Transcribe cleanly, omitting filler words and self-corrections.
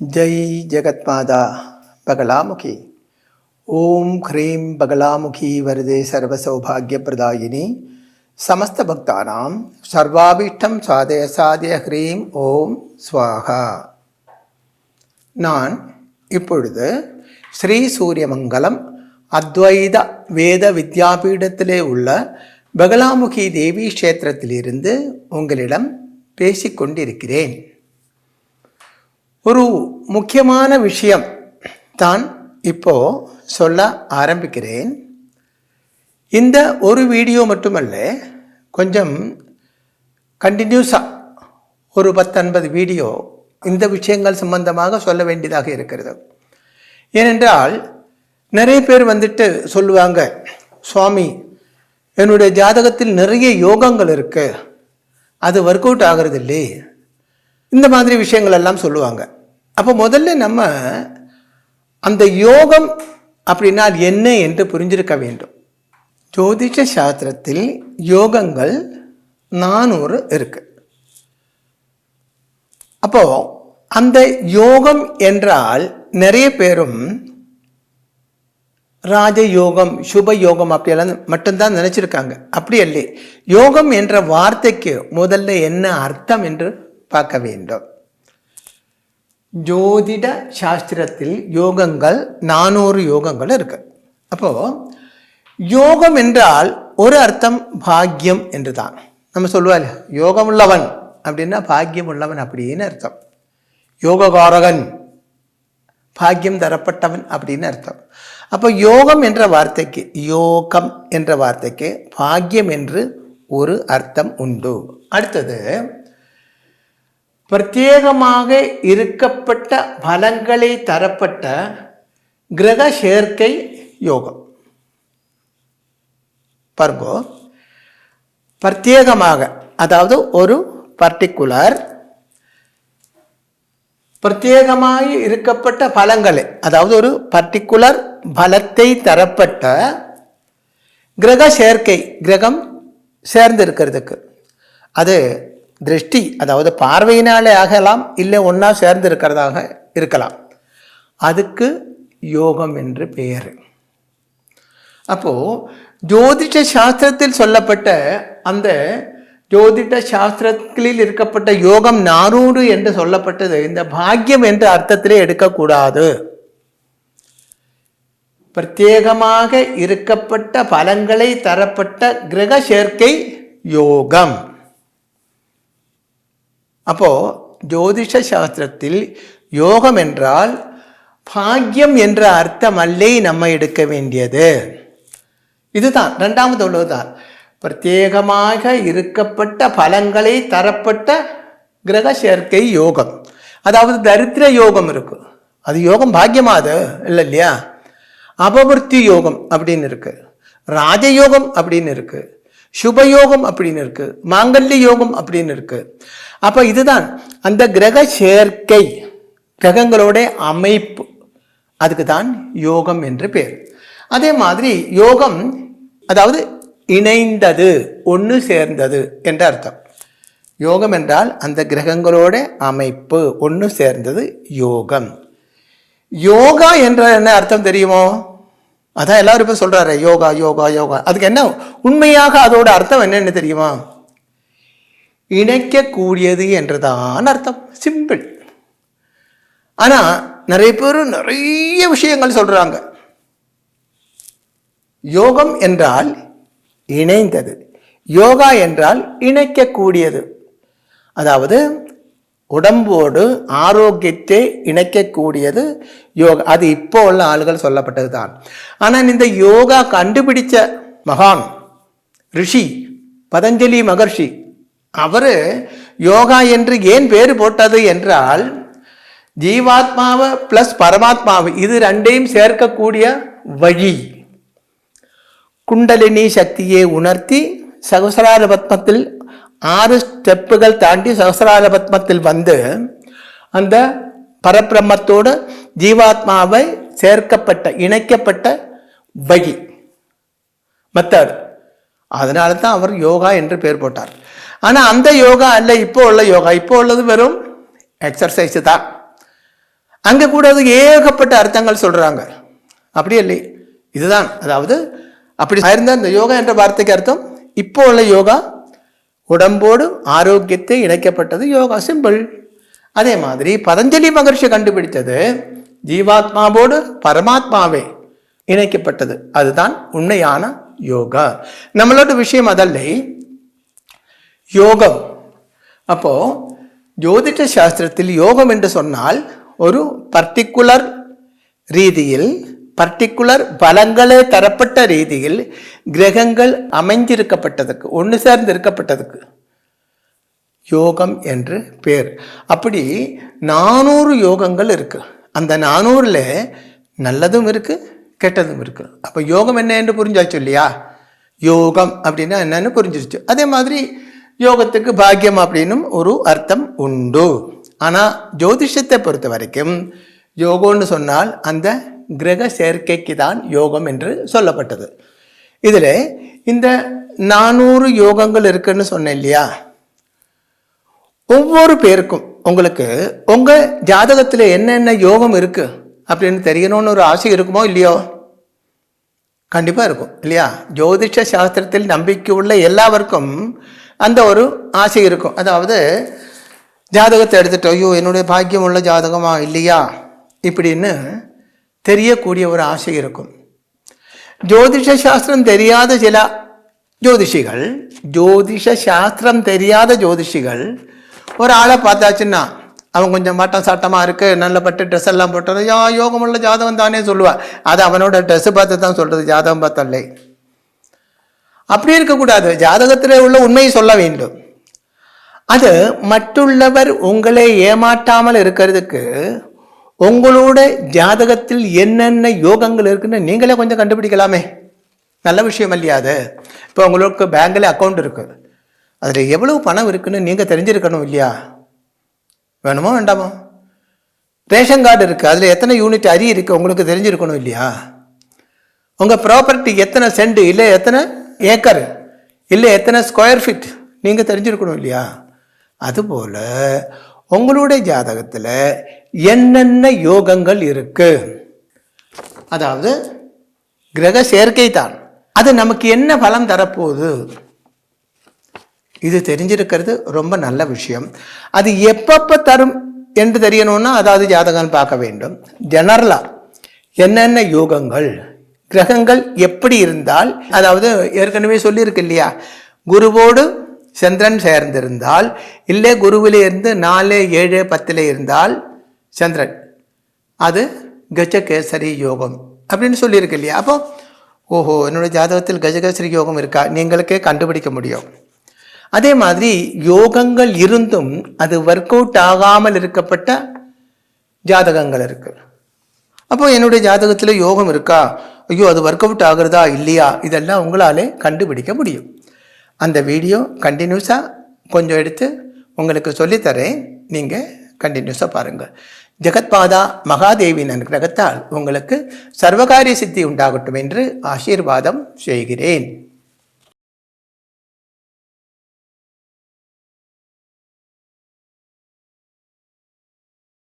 जय जगत्माता बगलामुखी। ओम ह्रीं बगलामुखी वरदे सर्वसौभाग्यप्रदायिनी समस्त भक्तानां सर्वाभीष्टं साधय साधय ह्रीं ओम स्वाहा. நான் இப்பொழுது ஸ்ரீ சூரியமங்கலம் அத்வைத வேத வித்யாபீடத்திலே உள்ள பகலாமுகி தேவி க்ஷேத்திரத்திலிருந்து உங்களிடம் பேசிக்கொண்டிருக்கிறேன். ஒரு முக்கியமான விஷயம் தான் இப்போ சொல்ல ஆரம்பிக்கிறேன். இந்த ஒரு வீடியோ மட்டுமல்ல, கொஞ்சம் கண்டினியூஸாக ஒரு 10-50 வீடியோ இந்த விஷயங்கள் சம்பந்தமாக சொல்ல வேண்டியதாக இருக்கிறது. ஏனென்றால் நிறைய பேர் வந்துட்டு சொல்லுவாங்க, சுவாமி என்னுடைய ஜாதகத்தில் நிறைய யோகங்கள் இருக்கு, அது ஒர்க் அவுட் ஆகிறது இல்லை, இந்த மாதிரி விஷயங்கள் எல்லாம் சொல்லுவாங்க. அப்போ முதல்ல நம்ம அந்த யோகம் அப்படின்னா என்ன என்று புரிஞ்சிருக்க வேண்டும். ஜோதிஷ சாஸ்திரத்தில் யோகங்கள் 400 இருக்கு. அப்போ அந்த யோகம் என்றால் நிறைய பேரும் ராஜயோகம் சுப யோகம் அப்படியெல்லாம் மட்டும்தான் நினைச்சிருக்காங்க. அப்படி இல்லை. யோகம் என்ற வார்த்தைக்கு முதல்ல என்ன அர்த்தம் என்று பார்க்க வேண்டும். ஜோதிட சாஸ்திரத்தில் யோகங்கள் 400 யோகங்கள் இருக்கு. அப்போ யோகம் என்றால் ஒரு அர்த்தம் பாக்கியம் என்று தான் நம்ம சொல்லுவாங்க. யோகம் உள்ளவன் அப்படின்னா பாக்கியம் உள்ளவன் அப்படின்னு அர்த்தம். யோககாரகன் பாக்கியம் தரப்பட்டவன் அப்படின்னு அர்த்தம். அப்போ யோகம் என்ற வார்த்தைக்கு, யோகம் என்ற வார்த்தைக்கு பாக்கியம் என்று ஒரு அர்த்தம் உண்டு. அடுத்தது, பிரத்யேகமாக இருக்கப்பட்ட பலங்களை தரப்பட்ட கிரக சேர்க்கை யோகம். பாருங்க, பிரத்யேகமாக அதாவது ஒரு பர்டிகுலர் பிரத்யேகமாக இருக்கப்பட்ட பலங்களை, அதாவது ஒரு பர்டிகுலர் பலத்தை தரப்பட்ட கிரக சேர்க்கை, கிரகம் சேர்ந்து இருக்கிறதுக்கு, அது திருஷ்டி அதாவது பார்வையினாலே ஆகலாம், இல்லை ஒன்றா சேர்ந்து இருக்கிறதாக இருக்கலாம், அதுக்கு யோகம் என்று பெயர். அப்போ ஜோதிட சாஸ்திரத்தில் சொல்லப்பட்ட அந்த ஜோதிட சாஸ்திரத்தில் இருக்கப்பட்ட யோகம் 400 என்று சொல்லப்பட்டது இந்த பாக்கியம் என்ற அர்த்தத்திலே எடுக்கக்கூடாது. பிரத்யேகமாக இருக்கப்பட்ட பலங்களை தரப்பட்ட கிரக சேர்க்கை யோகம். அப்போ ஜோதிஷ சாஸ்திரத்தில் யோகம் என்றால் பாக்கியம் என்ற அர்த்தம் அல்லை நம்ம எடுக்க வேண்டியது. இதுதான் இரண்டாவது உள்ளதுதான். பிரத்யேகமாக இருக்கப்பட்ட பலங்களை தரப்பட்ட கிரக சேர்க்கை யோகம். அதாவது தரித்திர யோகம் இருக்கு, அது யோகம் பாக்கியமா? அது இல்லை இல்லையா? அபவர்த்தி யோகம் அப்படின்னு இருக்கு, ராஜயோகம் அப்படின்னு இருக்கு, சுபயோகம் அப்படின்னு இருக்கு, மாங்கல்ய யோகம் அப்படின்னு இருக்கு. அப்ப இதுதான் அந்த கிரக சேர்க்கை, கிரகங்களோட அமைப்பு, அதுக்கு தான் யோகம் என்று பேர். அதே மாதிரி யோகம் அதாவது இணைந்தது, ஒன்று சேர்ந்தது என்ற அர்த்தம். யோகம் என்றால் அந்த கிரகங்களோட அமைப்பு ஒன்று சேர்ந்தது யோகம். யோகா என்ற என்ன அர்த்தம் தெரியுமோ? அதான் எல்லாரும் இப்ப சொல்றாரு, யோகா யோகா யோகா. அதுக்கு என்ன உண்மையாக அதோட அர்த்தம் என்னன்னு தெரியுமா? இணைக்கக்கூடியது என்றுதான் அர்த்தம். சிம்பிள். ஆனா நிறைய பேர் நிறைய விஷயங்கள் சொல்றாங்க. யோகம் என்றால் இணைந்தது, யோகா என்றால் இணைக்கக்கூடியது, அதாவது உடம்போடு ஆரோக்கியத்தை இணைக்கக்கூடியது யோகா. அது இப்போ உள்ள ஆளுகள் சொல்லப்பட்டது தான். ஆனால் இந்த யோகா கண்டுபிடிச்ச மகான் ரிஷி பதஞ்சலி மகர்ஷி, அவரு யோகா என்று ஏன் பேர் போட்டது என்றால், ஜீவாத்மாவை பிளஸ் பரமாத்மாவை இது ரெண்டையும் சேர்க்கக்கூடிய வழி. குண்டலினி சக்தியை உணர்த்தி சகசிரார பத்மத்தில் 6 ஸ்டெப்புகள் தாண்டி சகசிரார பத்மத்தில் வந்து அந்த பரபிரம்மத்தோடு ஜீவாத்மாவை சேர்க்கப்பட்ட இணைக்கப்பட்ட வழி மெத்தட். அதனால தான் அவர் யோகா என்று பேர் போட்டார். ஆனால் அந்த யோகா அல்ல இப்போ உள்ள யோகா. இப்போ உள்ளது வெறும் எக்ஸர்சைஸ் தான். அங்கே கூட அது ஏகப்பட்ட அர்த்தங்கள் சொல்கிறாங்க. அப்படி இல்லை, இதுதான். அதாவது அப்படி இருந்தால் இந்த யோகா என்ற வார்த்தைக்கு அர்த்தம் இப்போ உள்ள யோகா உடம்போடு ஆரோக்கியத்தை இணைக்கப்பட்டது யோகா, சிம்பிள். அதே மாதிரி பதஞ்சலி மகர்ஷி கண்டுபிடித்தது ஜீவாத்மாவோடு பரமாத்மாவே இணைக்கப்பட்டது, அதுதான் உண்மையான யோகா. நம்மளோட விஷயம் அதல்ல யோகம். அப்போ ஜோதிட சாஸ்திரத்தில் யோகம் என்று சொன்னால் ஒரு பர்டிகுலர் ரீதியில், பர்டிகுலர் பலங்களே தரப்பட்ட ரீதியில் கிரகங்கள் அமைஞ்சிருக்கப்பட்டதுக்கு, ஒன்று சேர்ந்து இருக்கப்பட்டதுக்கு யோகம் என்று பேர். அப்படி 400 யோகங்கள் இருக்கு. அந்த 400ல் நல்லதும் இருக்கு, கெட்டதும் இருக்கு. அப்போ யோகம் என்ன என்று புரிஞ்சாச்சு இல்லையா? யோகம் அப்படின்னா என்னன்னு புரிஞ்சிருச்சு. அதே மாதிரி யோகத்துக்கு பாக்கியம் அப்படின்னும் ஒரு அர்த்தம் உண்டு. ஆனால் ஜோதிஷத்தை பொறுத்த வரைக்கும் யோகம்னு சொன்னால் அந்த கிரக சேர்க்கைக்கு தான் யோகம் என்று சொல்லப்பட்டது. இதில் இந்த 400 யோகங்கள் இருக்குன்னு சொன்னேன் இல்லையா? ஒவ்வொரு பேருக்கும் உங்களுக்கு உங்கள் ஜாதகத்தில் என்னென்ன யோகம் இருக்குது அப்படின்னு தெரியணும்னு ஒரு ஆசை இருக்குமோ இல்லையோ? கண்டிப்பாக இருக்கும் இல்லையா? ஜோதிஷ சாஸ்திரத்தில் நம்பிக்கை உள்ள எல்லாருக்கும் அந்த ஒரு ஆசை இருக்கும். அதாவது ஜாதகத்தை எடுத்துகிட்டு ஐயோ என்னுடைய பாக்கியம் உள்ள ஜாதகமா இல்லையா இப்படின்னு தெரியக்கூடிய ஒரு ஆசை இருக்கும். ஜோதிஷ சாஸ்திரம் தெரியாத சில ஜோதிஷிகள், ஜோதிஷ சாஸ்திரம் தெரியாத ஜோதிஷிகள் ஒரு ஆளை பார்த்தாச்சுன்னா அவன் கொஞ்சம் மாட்டம் சாட்டமாக இருக்குது, நல்ல பட்டு ட்ரெஸ் எல்லாம் போட்டது, யோகமுள்ள ஜாதகம் தானே சொல்லுவாள். அது அவனோட ட்ரெஸ்ஸு பார்த்து தான் சொல்கிறது, ஜாதகம் பார்த்தல்ல. அப்படி இருக்கக்கூடாது. ஜாதகத்தில் உள்ள உண்மையை சொல்ல வேண்டும். அது மറ്റുள்ளவர் உங்களை ஏமாற்றாமல் இருக்கிறதுக்கு உங்களோட ஜாதகத்தில் என்னென்ன யோகங்கள் இருக்குன்னு நீங்களே கொஞ்சம் கண்டுபிடிக்கலாமே. நல்ல விஷயம் இல்லையா அது? இப்போ உங்களுக்கு பேங்கில் அக்கௌண்ட் இருக்குது, அதில் எவ்வளவு பணம் இருக்குன்னு நீங்கள் தெரிஞ்சிருக்கணும் இல்லையா? வேணுமோ வேண்டாமோ? ரேஷன் கார்டு இருக்குது, அதில் எத்தனை யூனிட் அரி இருக்குது உங்களுக்கு தெரிஞ்சிருக்கணும் இல்லையா? உங்கள் ப்ராப்பர்ட்டி எத்தனை சென்ட், இல்லை எத்தனை ஏக்கர், இல்லை எத்தனை ஸ்கொயர் ஃபீட் நீங்கள் தெரிஞ்சிருக்கணும் இல்லையா? அதுபோல் உங்களுடைய ஜாதகத்தில் என்னென்ன யோகங்கள் இருக்கு, அதாவது கிரக சேர்க்கை தான், அது நமக்கு என்ன பலம் தரப்போகுது, இது தெரிஞ்சிருக்கிறது ரொம்ப நல்ல விஷயம். அது எப்பப்போ தரும் என்று தெரியணும்னா அதாவது ஜாதகம் பார்க்க வேண்டும். ஜெனரலாக என்னென்ன யோகங்கள், கிரகங்கள் எப்படி இருந்தால், அதாவது ஏற்கனவே சொல்லியிருக்கு இல்லையா, குருவோடு சந்திரன் சேர்ந்திருந்தால், இல்லை குருவிலே இருந்து 4, 7, 10 இருந்தால் சந்திரன், அது கஜகேசரி யோகம் அப்படின்னு சொல்லியிருக்கு இல்லையா? அப்போ ஓஹோ என்னோட ஜாதகத்தில் கஜகேசரி யோகம் இருக்கா நீங்களுக்கே கண்டுபிடிக்க முடியும். அதே மாதிரி யோகங்கள் இருந்தும் அது ஒர்க் அவுட் ஆகாமல் இருக்கப்பட்ட ஜாதகங்கள் இருக்கு. அப்போ என்னுடைய ஜாதகத்தில் யோகம் இருக்கா, ஐயோ அது ஒர்க் அவுட் ஆகுறதா இல்லையா, இதெல்லாம் உங்களாலே கண்டுபிடிக்க முடியும். அந்த வீடியோ கண்டினியூஸாக கொஞ்சம் எடுத்து உங்களுக்கு சொல்லித்தரேன், நீங்கள் கண்டினியூஸாக பாருங்கள். ஜெகத்மாதா மகாதேவியின் அனுகிரகத்தால் உங்களுக்கு சர்வகாரிய சித்தி உண்டாகட்டும் என்று ஆசீர்வாதம் செய்கிறேன்.